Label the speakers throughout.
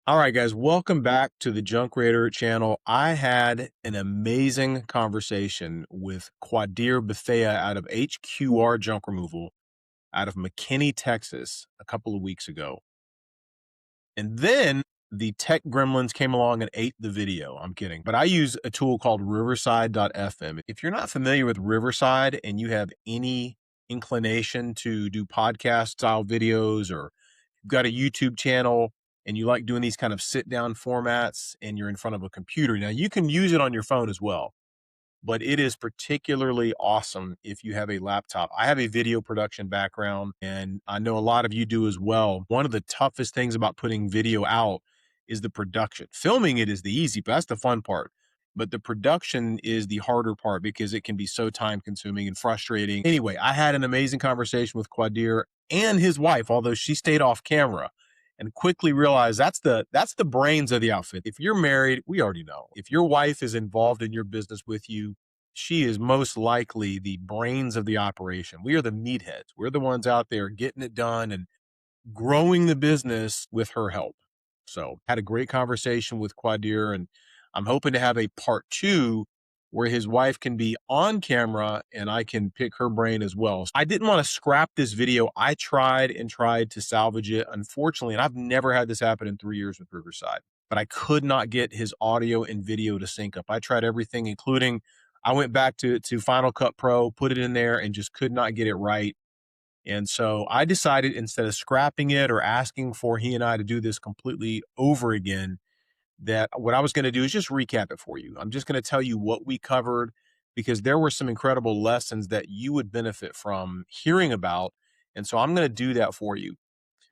Speaker 1: All right, guys, welcome back to the Junk Raider channel. I had an amazing conversation with Kwadir out of HQR Junk Removal out of McKinney, Texas, a couple of weeks ago. And then the tech gremlins came along and ate the video. I'm kidding. But I use a tool called Riverside.fm. If you're not familiar with Riverside and you have any inclination to do podcast style videos, or you've got a YouTube channel and you like doing these kind of sit down formats and you're in front of a computer, now you can use it on your phone as well, but it is particularly awesome if you have a laptop. I have a video production background, and I know a lot of you do as well. One of the toughest things about putting video out is the production. Filming it is the easy, but that's the fun part. But the production is the harder part because it can be so time consuming and frustrating. Anyway, I had an amazing conversation with Kwadir and his wife, although she stayed off camera, and quickly realized that's the brains of the outfit. If you're married, we already know. If your wife is involved in your business with you, she is most likely the brains of the operation. We are the meatheads. We're the ones out there getting it done and growing the business with her help. So had a great conversation with Kwadir, and I'm hoping to have a part 2 where his wife can be on camera and I can pick her brain as well. I didn't want to scrap this video. I tried and tried to salvage it. Unfortunately, and I've never had this happen in 3 years with Riverside, but I could not get his audio and video to sync up. I tried everything, including I went back to Final Cut Pro, put it in there, and just could not get it right. And so I decided, instead of scrapping it or asking for he and I to do this completely over again, that what I was going to do is just recap it for you. I'm just going to tell you what we covered, because there were some incredible lessons that you would benefit from hearing about. And so I'm going to do that for you.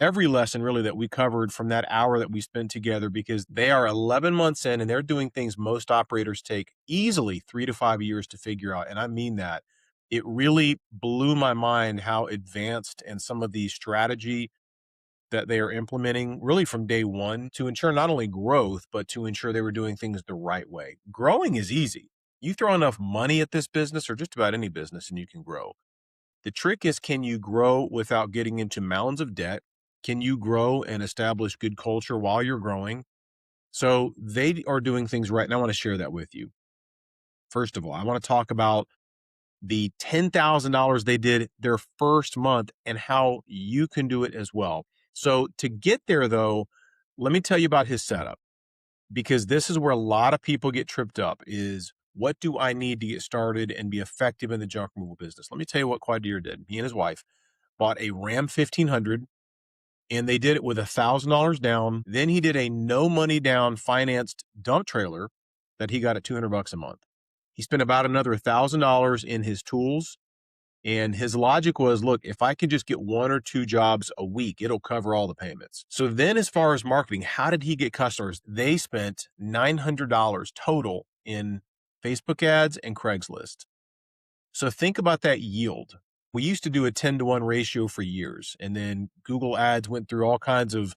Speaker 1: Every lesson really that we covered from that hour that we spent together, because they are 11 months in and they're doing things most operators take easily 3 to 5 years to figure out. And I mean that. It really blew my mind how advanced and some of the strategy that they are implementing really from day one to ensure not only growth, but to ensure they were doing things the right way. Growing is easy. You throw enough money at this business or just about any business and you can grow. The trick is, can you grow without getting into mounds of debt? Can you grow and establish good culture while you're growing? So they are doing things right. And I want to share that with you. First of all, I want to talk about the $10,000 they did their first month and how you can do it as well. So to get there though, let me tell you about his setup, because this is where a lot of people get tripped up is, what do I need to get started and be effective in the junk removal business? Let me tell you what Kwadir did. He and his wife bought a Ram 1500 and they did it with $1,000 down. Then he did a no money down financed dump trailer that he got at $200 a month. He spent about another $1,000 in his tools. And his logic was, look, if I can just get 1 or 2 jobs a week, it'll cover all the payments. So then as far as marketing, how did he get customers? They spent $900 total in Facebook ads and Craigslist. So think about that yield. We used to do a 10-to-1 ratio for years, and then Google ads went through all kinds of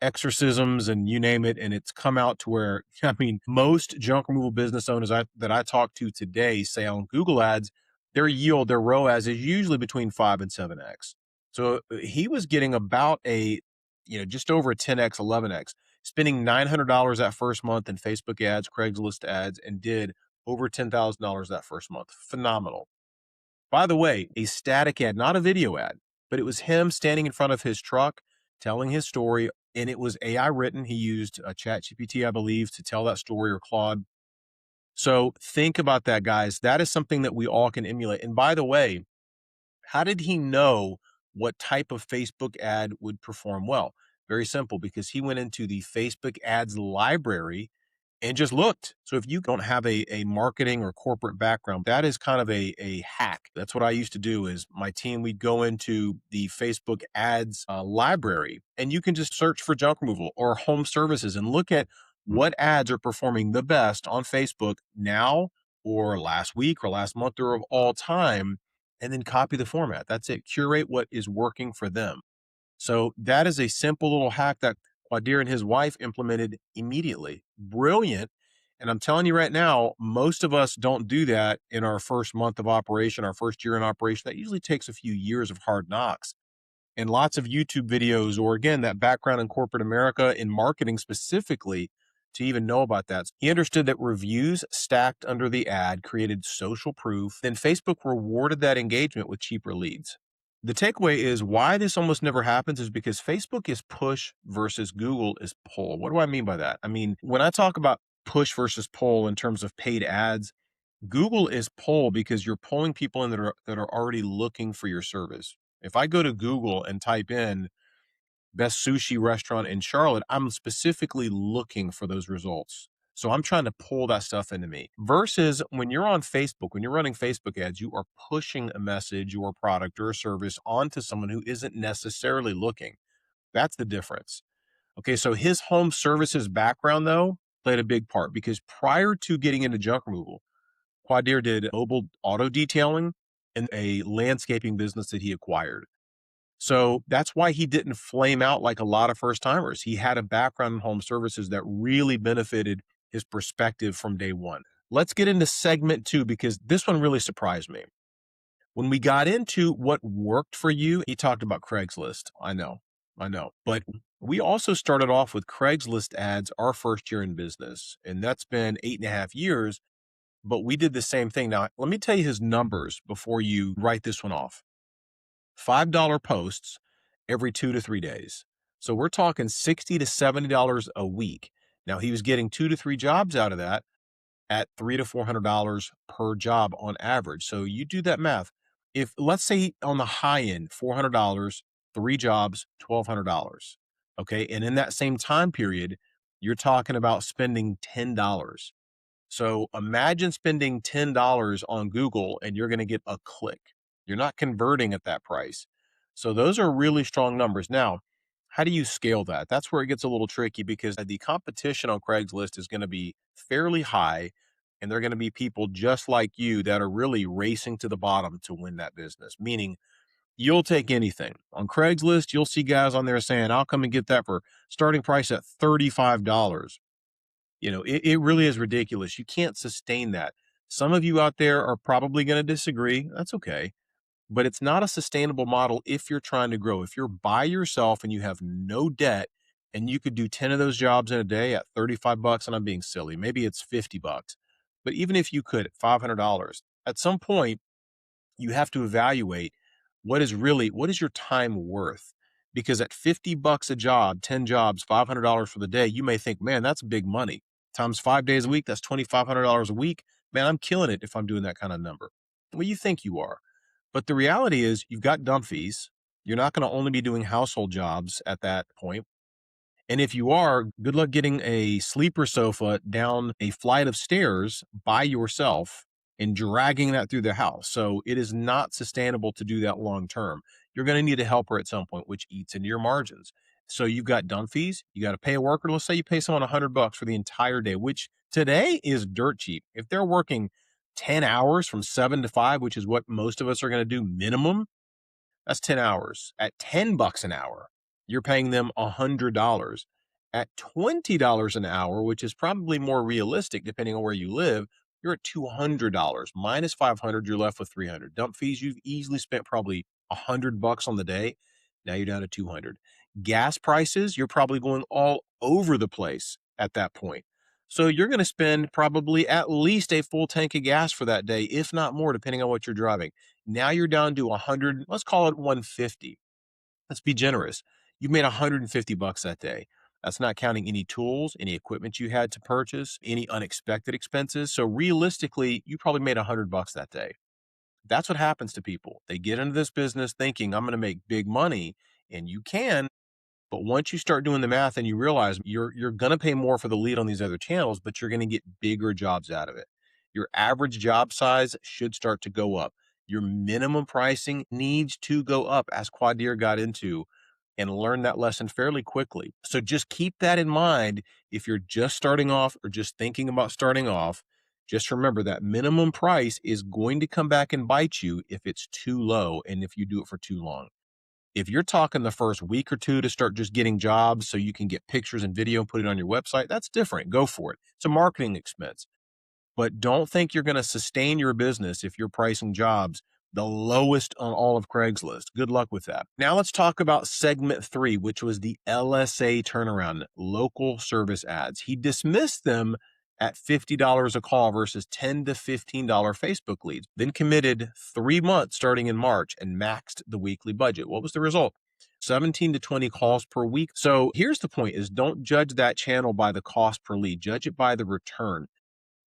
Speaker 1: exorcisms and you name it, and it's come out to where, I mean, most junk removal business owners that I talk to today say on Google ads, their yield, their ROAS is usually between 5 and 7x. So he was getting about just over a 10x, 11x, spending $900 that first month in Facebook ads, Craigslist ads, and did over $10,000 that first month. Phenomenal. By the way, a static ad, not a video ad, but it was him standing in front of his truck, telling his story, and it was AI written. He used a ChatGPT, I believe, to tell that story, or Claude. So think about that, guys. That is something that we all can emulate. And by the way, how did he know what type of Facebook ad would perform well? Very simple, because he went into the Facebook ads library and just looked. So if you don't have a marketing or corporate background, that is kind of a hack. That's what I used to do. Is my team, we'd go into the Facebook ads library, and you can just search for junk removal or home services and look at what ads are performing the best on Facebook now, or last week, or last month, or of all time, and then copy the format. That's it. Curate what is working for them. So that is a simple little hack that Kwadir and his wife implemented immediately. Brilliant. And I'm telling you right now, most of us don't do that in our first month of operation, our first year in operation. That usually takes a few years of hard knocks. and lots of YouTube videos, or again, that background in corporate America in marketing specifically to even know about that. He understood that reviews stacked under the ad created social proof. Then Facebook rewarded that engagement with cheaper leads. The takeaway is why this almost never happens is because Facebook is push versus Google is pull. What do I mean by that? I mean, when I talk about push versus pull in terms of paid ads, Google is pull because you're pulling people in that are already looking for your service. If I go to Google and type in best sushi restaurant in Charlotte, I'm specifically looking for those results. So I'm trying to pull that stuff into me. Versus when you're on Facebook, when you're running Facebook ads, you are pushing a message or product or a service onto someone who isn't necessarily looking. That's the difference. Okay, so his home services background, though, played a big part because prior to getting into junk removal, Kwadir did mobile auto detailing and a landscaping business that he acquired. So that's why he didn't flame out like a lot of first timers. He had a background in home services that really benefited his perspective from day one. Let's get into segment two because this one really surprised me. When we got into what worked for you, he talked about Craigslist. I know. But we also started off with Craigslist ads our first year in business, and that's been 8.5 years. But we did the same thing. Now, let me tell you his numbers before you write this one off. $5 posts every 2 to 3 days. So we're talking $60 to $70 a week. Now he was getting 2 to 3 jobs out of that at $300 to $400 per job on average. So you do that math. If let's say on the high end, $400, 3 jobs, $1,200. Okay. And in that same time period, you're talking about spending $10. So imagine spending $10 on Google and you're going to get a click. You're not converting at that price. So those are really strong numbers. Now, how do you scale that? That's where it gets a little tricky because the competition on Craigslist is going to be fairly high. And they're going to be people just like you that are really racing to the bottom to win that business, meaning you'll take anything. On Craigslist, you'll see guys on there saying, I'll come and get that for starting price at $35. It really is ridiculous. You can't sustain that. Some of you out there are probably going to disagree. That's okay. But it's not a sustainable model if you're trying to grow. If you're by yourself and you have no debt and you could do 10 of those jobs in a day at $35, and I'm being silly, maybe it's $50. But even if you could at $500, at some point, you have to evaluate what is your time worth? Because at $50 a job, 10 jobs, $500 for the day, you may think, man, that's big money. Times 5 days a week, that's $2,500 a week. Man, I'm killing it if I'm doing that kind of number. Well, you think you are. But the reality is you've got dump fees. You're not going to only be doing household jobs at that point. And if you are, good luck getting a sleeper sofa down a flight of stairs by yourself and dragging that through the house. So it is not sustainable to do that long term. You're going to need a helper at some point, which eats into your margins. So you've got dump fees. You got to pay a worker. Let's say you pay someone $100 for the entire day, which today is dirt cheap. If they're working 10 hours from 7 to 5, which is what most of us are going to do minimum, that's 10 hours. At $10 an hour, you're paying them $100. At $20 an hour, which is probably more realistic depending on where you live, you're at $200. Minus 500, you're left with 300. Dump fees, you've easily spent probably $100 on the day. Now you're down to 200. Gas prices, you're probably going all over the place at that point. So you're going to spend probably at least a full tank of gas for that day, if not more, depending on what you're driving. Now you're down to 100, let's call it 150. Let's be generous. You made $150 that day. That's not counting any tools, any equipment you had to purchase, any unexpected expenses. So realistically, you probably made $100 that day. That's what happens to people. They get into this business thinking I'm going to make big money, and you can. But once you start doing the math and you realize you're going to pay more for the lead on these other channels, but you're going to get bigger jobs out of it. Your average job size should start to go up. Your minimum pricing needs to go up, as Kwadir got into and learned that lesson fairly quickly. So just keep that in mind. If you're just starting off or just thinking about starting off, just remember that minimum price is going to come back and bite you if it's too low and if you do it for too long. If you're talking the first week or two to start just getting jobs so you can get pictures and video and put it on your website, that's different. Go for it. It's a marketing expense. But don't think you're going to sustain your business if you're pricing jobs the lowest on all of Craigslist. Good luck with that. Now let's talk about segment 3, which was the LSA turnaround, local service ads. He dismissed them at $50 a call versus $10 to $15 Facebook leads, then committed 3 months starting in March and maxed the weekly budget. What was the result? 17 to 20 calls per week. So here's the point is don't judge that channel by the cost per lead, judge it by the return.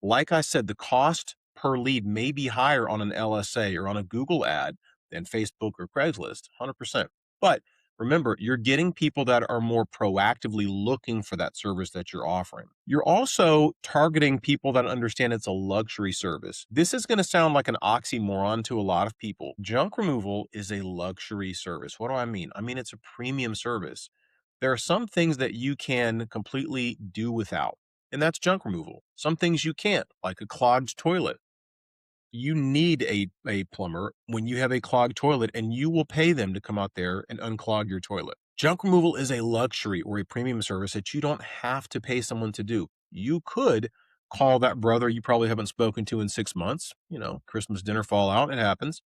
Speaker 1: Like I said, the cost per lead may be higher on an LSA or on a Google ad than Facebook or Craigslist, 100%. But remember, you're getting people that are more proactively looking for that service that you're offering. You're also targeting people that understand it's a luxury service. This is going to sound like an oxymoron to a lot of people. Junk removal is a luxury service. What do I mean? I mean, it's a premium service. There are some things that you can completely do without, and that's junk removal. Some things you can't, like a clogged toilet. You need a plumber when you have a clogged toilet, and you will pay them to come out there and unclog your toilet. Junk removal is a luxury or a premium service that you don't have to pay someone to do. You could call that brother you probably haven't spoken to in 6 months, Christmas dinner fallout, it happens,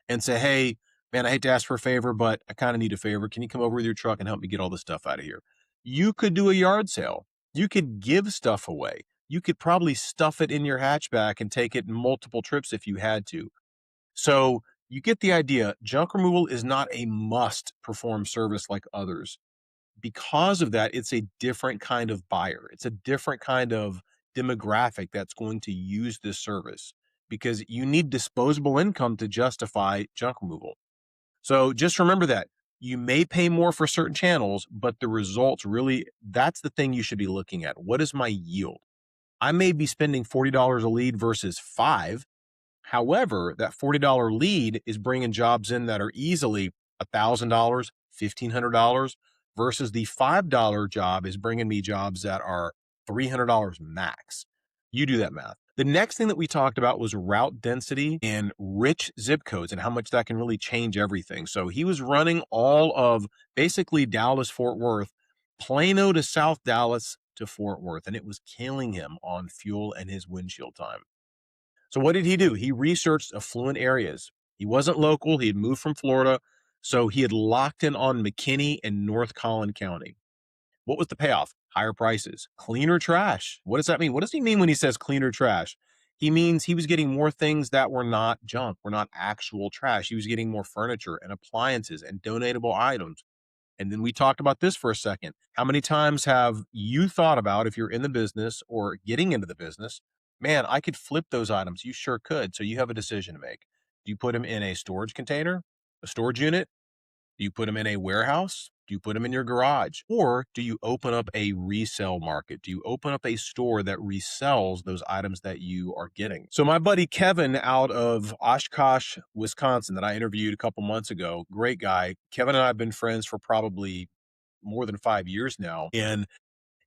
Speaker 1: and say, hey, man, I hate to ask for a favor, but I kind of need a favor. Can you come over with your truck and help me get all this stuff out of here? You could do a yard sale. You could give stuff away. You could probably stuff it in your hatchback and take it multiple trips if you had to. So you get the idea. Junk removal is not a must perform service like others. Because of that, it's a different kind of buyer. It's a different kind of demographic that's going to use this service because you need disposable income to justify junk removal. So just remember that you may pay more for certain channels, but the results really, that's the thing you should be looking at. What is my yield? I may be spending $40 a lead versus $5. However, that $40 lead is bringing jobs in that are easily $1,000, $1,500 versus the $5 job is bringing me jobs that are $300 max. You do that math. The next thing that we talked about was route density and rich zip codes and how much that can really change everything. So he was running all of basically Dallas, Fort Worth, Plano to South Dallas to Fort Worth, and it was killing him on fuel and his windshield time. So what did he do? He researched affluent areas. He wasn't local. He had moved from Florida. So he had locked in on McKinney and North Collin County. What was the payoff? Higher prices, cleaner trash. What does that mean? What does he mean when he says cleaner trash? He means he was getting more things that were not junk, were not actual trash. He was getting more furniture and appliances and donatable items. And then we talked about this for a second. How many times have you thought about, if you're in the business or getting into the business, man, I could flip those items. You sure could. So you have a decision to make. Do you put them in a storage container, a storage unit? Do you put them in a warehouse? Do you put them in your garage? Or do you open up a resale market? Do you open up a store that resells those items that you are getting? So my buddy Kevin out of Oshkosh, Wisconsin, that I interviewed a couple months ago, great guy. Kevin and I have been friends for probably more than 5 years now. And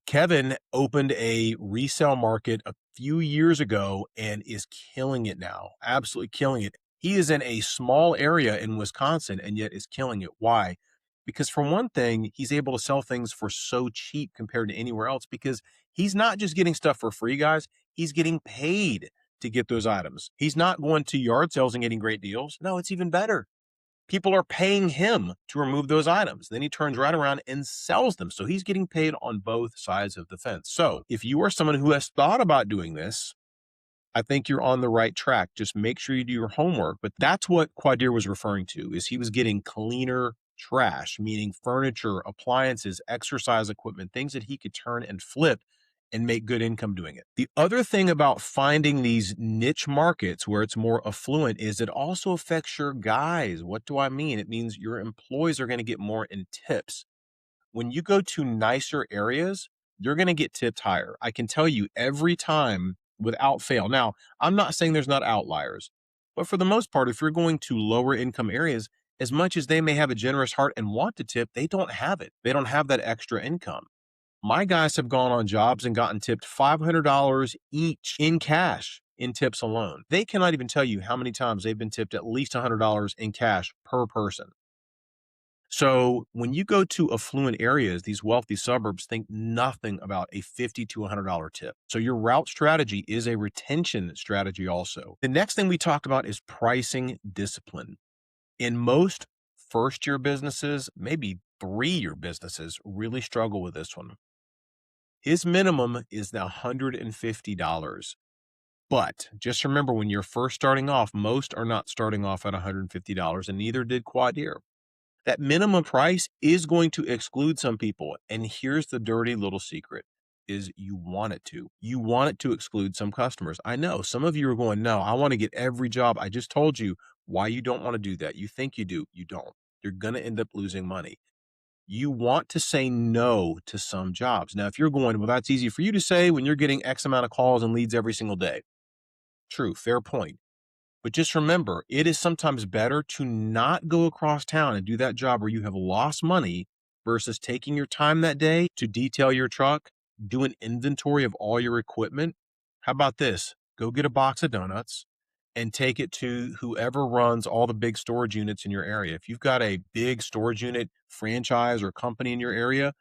Speaker 1: Kevin opened a resale market a few years ago and is killing it now. Absolutely killing it. He is in a small area in Wisconsin and yet is killing it. Why? Because for one thing, he's able to sell things for so cheap compared to anywhere else because he's not just getting stuff for free, guys. He's getting paid to get those items. He's not going to yard sales and getting great deals. No, it's even better. People are paying him to remove those items. Then he turns right around and sells them. So he's getting paid on both sides of the fence. So if you are someone who has thought about doing this, I think you're on the right track. Just make sure you do your homework. But that's what Kwadir was referring to, is he was getting cleaner trash, meaning furniture, appliances, exercise equipment, things that he could turn and flip and make good income doing it. The other thing about finding these niche markets where it's more affluent is it also affects your guys. What do I mean? It means your employees are going to get more in tips. When you go to nicer areas, you're going to get tipped higher. I can tell you every time without fail. Now, I'm not saying there's not outliers, but for the most part, if you're going to lower income areas, as much as they may have a generous heart and want to tip, they don't have it. They don't have that extra income. My guys have gone on jobs and gotten tipped $500 each in cash in tips alone. They cannot even tell you how many times they've been tipped at least $100 in cash per person. So when you go to affluent areas, these wealthy suburbs, think nothing about a $50 to $100 tip. So your route strategy is a retention strategy also. The next thing we talked about is pricing discipline. In most first year businesses, maybe 3-year businesses really struggle with this one. His minimum is the $150. But just remember, when you're first starting off, most are not starting off at $150, and neither did Kwadir. That minimum price is going to exclude some people. And here's the dirty little secret is you want it to. You want it to exclude some customers. I know some of you are going, no, I want to get every job. I just told you why you don't want to do that. You think you do. You don't. You're going to end up losing money. You want to say no to some jobs. Now, if you're going, well, that's easy for you to say when you're getting X amount of calls and leads every single day. True, fair point. But just remember, it is sometimes better to not go across town and do that job where you have lost money versus taking your time that day to detail your truck, do an inventory of all your equipment. How about this? Go get a box of donuts and take it to whoever runs all the big storage units in your area. If you've got a big storage unit franchise or company in your area,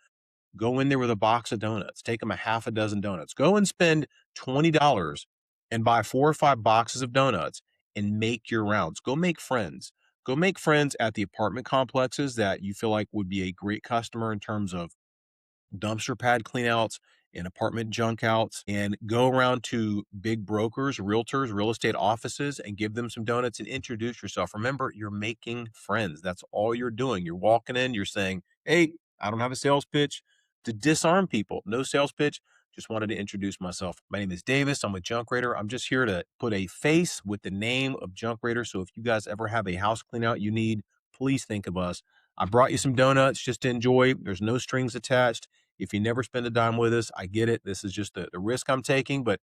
Speaker 1: go in there with a box of donuts. Take them a half a dozen donuts. Go and spend $20 and buy 4 or 5 boxes of donuts and make your rounds. Go make friends. Go make friends at the apartment complexes that you feel like would be a great customer in terms of dumpster pad cleanouts and apartment junk outs, and go around to big brokers, realtors, real estate offices, and give them some donuts and introduce yourself. Remember, you're making friends. That's all you're doing. You're walking in, you're saying, hey, I don't have a sales pitch to disarm people. No sales pitch. Just wanted to introduce myself. My name is Davis. I'm with Junk Raider. I'm just here to put a face with the name of Junk Raider. So if you guys ever have a house clean out you need, please think of us. I brought you some donuts just to enjoy. There's no strings attached. If you never spend a dime with us, I get it. This is just the risk I'm taking, but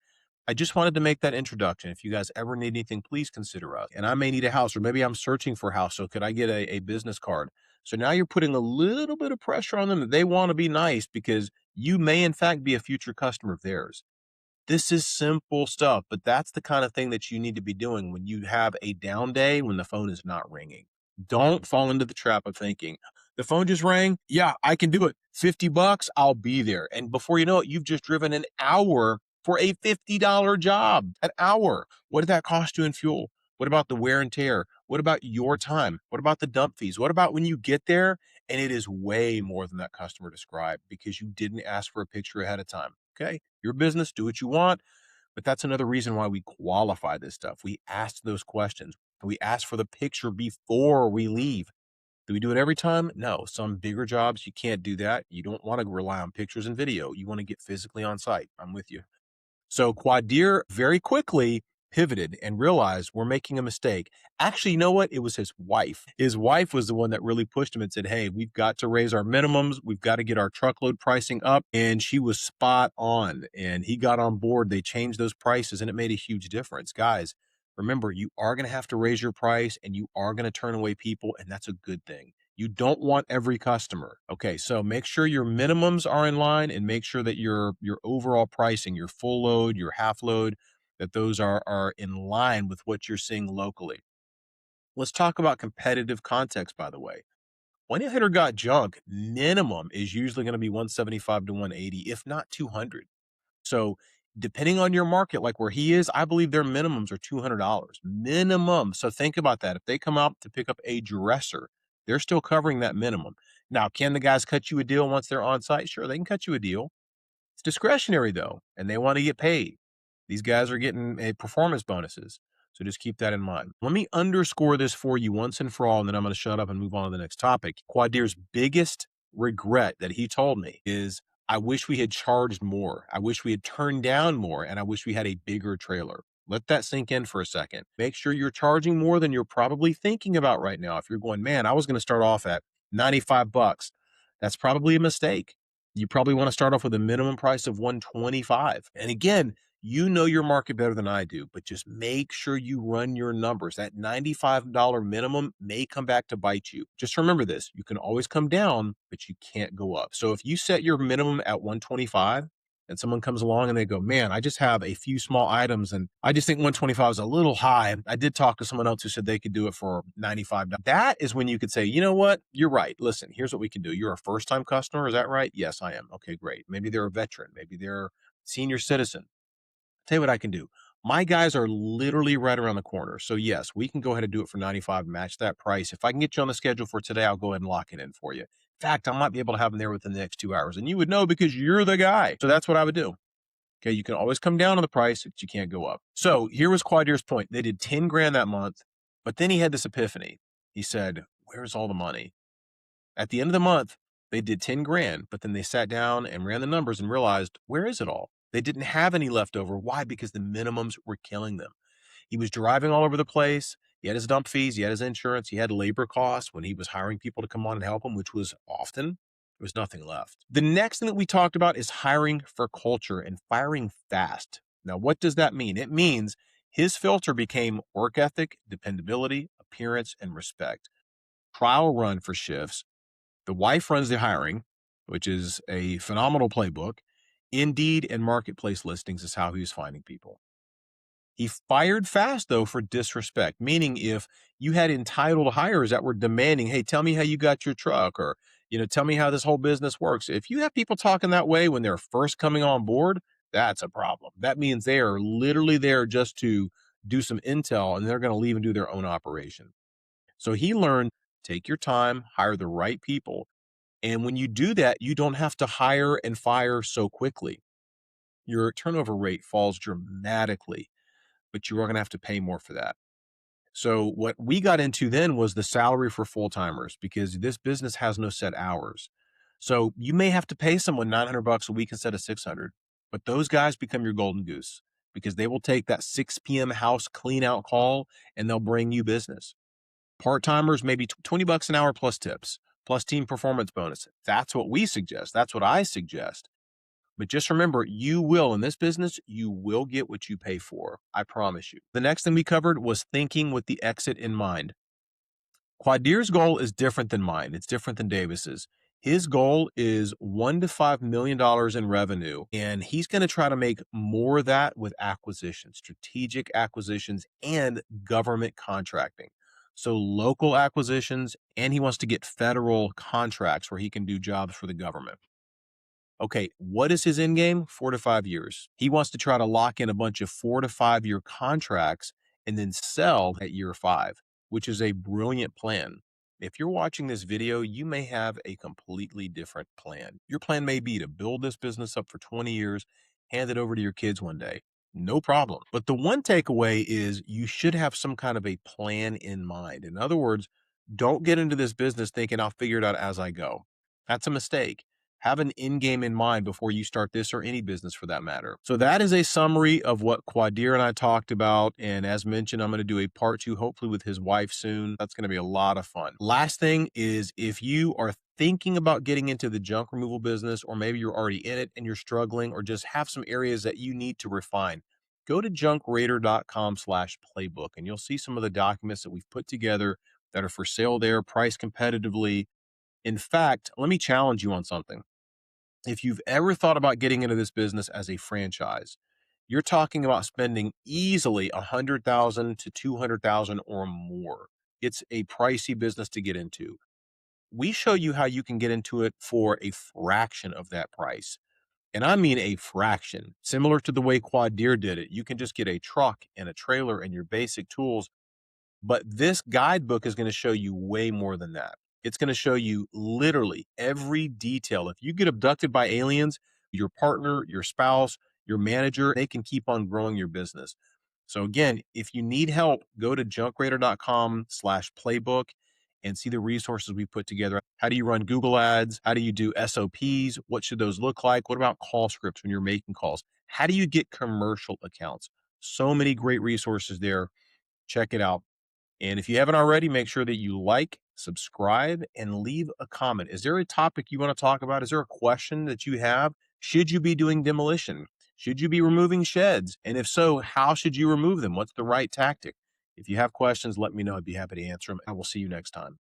Speaker 1: I just wanted to make that introduction. If you guys ever need anything, please consider us. And I may need a house, or maybe I'm searching for a house. So could I get a business card? So now you're putting a little bit of pressure on them that they want to be nice because you may, in fact, be a future customer of theirs. This is simple stuff, but that's the kind of thing that you need to be doing when you have a down day when the phone is not ringing. Don't fall into the trap of thinking, the phone just rang. Yeah, I can do it. $50, I'll be there. And before you know it, you've just driven an hour for a $50 job. An hour. What did that cost you in fuel? What about the wear and tear? What about your time? What about the dump fees? What about when you get there and it is way more than that customer described because you didn't ask for a picture ahead of time? Okay, your business, do what you want. But that's another reason why we qualify this stuff. We ask those questions. We ask for the picture before we leave. Do we do it every time? No. Some bigger jobs, you can't do that. You don't want to rely on pictures and video. You want to get physically on site. I'm with you. So Kwadir very quickly pivoted and realized we're making a mistake. Actually, you know what? It was his wife. His wife was the one that really pushed him and said, hey, we've got to raise our minimums. We've got to get our truckload pricing up. And she was spot on. And he got on board. They changed those prices and it made a huge difference. Guys, remember, you are going to have to raise your price and you are going to turn away people. And that's a good thing. You don't want every customer. Okay, so make sure your minimums are in line and make sure that your overall pricing, your full load, your half load, that those are in line with what you're seeing locally. Let's talk about competitive context, by the way. 1-800 Got Junk minimum is usually going to be 175 to 180, if not 200. So depending on your market, like where he is, I believe their minimums are $200 minimum. So think about that. If they come out to pick up a dresser, they're still covering that minimum. Now, can the guys cut you a deal once they're on site? Sure, they can cut you a deal. It's discretionary though, and they want to get paid. These guys are getting a performance bonuses. So just keep that in mind. Let me underscore this for you once and for all, and then I'm going to shut up and move on to the next topic. Kwadir's biggest regret that he told me is, I wish we had charged more. I wish we had turned down more, and I wish we had a bigger trailer. Let that sink in for a second. Make sure you're charging more than you're probably thinking about right now. If you're going, man, I was going to start off at $95, that's probably a mistake. You probably want to start off with a minimum price of $125. And again, you know your market better than I do, but just make sure you run your numbers. That $95 minimum may come back to bite you. Just remember this, you can always come down, but you can't go up. So if you set your minimum at $125, and someone comes along and they go, man, I just have a few small items and I just think 125 is a little high. I did talk to someone else who said they could do it for $95. That is when you could say, you know what? You're right. Listen, here's what we can do. You're a first-time customer. Is that right? Yes, I am. Okay, great. Maybe they're a veteran. Maybe they're a senior citizen. Tell you what I can do. My guys are literally right around the corner. So yes, we can go ahead and do it for 95, match that price. If I can get you on the schedule for today, I'll go ahead and lock it in for you. In fact, I might be able to have them there within the next 2 hours, and you would know because you're the guy. So that's what I would do. Okay, you can always come down on the price, but you can't go up. So here was Quadir's point. They did 10 grand that month, but then he had this epiphany. He said, where's all the money? At the end of the month, they did 10 grand, but then they sat down and ran the numbers and realized, where is it all? They didn't have any left over. Why? Because the minimums were killing them. He was driving all over the place. He had his dump fees. He had his insurance. He had labor costs when he was hiring people to come on and help him, which was often. There was nothing left. The next thing that we talked about is hiring for culture and firing fast. Now, what does that mean? It means his filter became work ethic, dependability, appearance, and respect. Trial run for shifts. The wife runs the hiring, which is a phenomenal playbook. Indeed and marketplace listings is how he was finding people. He fired fast, though, for disrespect, meaning if you had entitled hires that were demanding, hey, tell me how you got your truck, or, tell me how this whole business works. If you have people talking that way when they're first coming on board, that's a problem. That means they are literally there just to do some intel and they're going to leave and do their own operation. So he learned, take your time, hire the right people. And when you do that, you don't have to hire and fire so quickly. Your turnover rate falls dramatically, but you are going to have to pay more for that. So what we got into then was the salary for full-timers, because this business has no set hours. So you may have to pay someone $900 a week instead of 600, but those guys become your golden goose because they will take that 6 p.m. house clean out call and they'll bring you business. Part-timers, maybe $20 an hour plus tips, plus team performance bonus. That's what we suggest. That's what I suggest. But just remember, you will, in this business, you will get what you pay for. I promise you. The next thing we covered was thinking with the exit in mind. Kwadir's goal is different than mine. It's different than Davis's. His goal is $1 to $5 million in revenue, and he's going to try to make more of that with acquisitions, strategic acquisitions, and government contracting. So local acquisitions, and he wants to get federal contracts where he can do jobs for the government. Okay, what is his end game? 4 to 5 years. He wants to try to lock in a bunch of 4 to 5 year contracts and then sell at year 5, which is a brilliant plan. If you're watching this video, you may have a completely different plan. Your plan may be to build this business up for 20 years, hand it over to your kids one day. No problem. But the one takeaway is you should have some kind of a plan in mind. In other words, don't get into this business thinking I'll figure it out as I go. That's a mistake. Have an end game in mind before you start this or any business for that matter. So that is a summary of what Kwadir and I talked about. And as mentioned, I'm going to do a part 2, hopefully with his wife soon. That's going to be a lot of fun. Last thing is, if you are thinking about getting into the junk removal business, or maybe you're already in it and you're struggling, or just have some areas that you need to refine, go to junkraider.com/playbook and you'll see some of the documents that we've put together that are for sale there, priced competitively. In fact, let me challenge you on something. If you've ever thought about getting into this business as a franchise, you're talking about spending easily $100,000 to $200,000 or more. It's a pricey business to get into. We show you how you can get into it for a fraction of that price. And I mean a fraction, similar to the way Kwadir did it. You can just get a truck and a trailer and your basic tools. But this guidebook is going to show you way more than that. It's going to show you literally every detail. If you get abducted by aliens, your partner, your spouse, your manager, they can keep on growing your business. So again, if you need help, go to junkraider.com/playbook and see the resources we put together. How do you run Google ads? How do you do SOPs? What should those look like? What about call scripts when you're making calls? How do you get commercial accounts? So many great resources there. Check it out. And if you haven't already, make sure that you like, subscribe, and leave a comment. Is there a topic you want to talk about? Is there a question that you have? Should you be doing demolition? Should you be removing sheds? And if so, how should you remove them? What's the right tactic? If you have questions, let me know. I'd be happy to answer them. I will see you next time.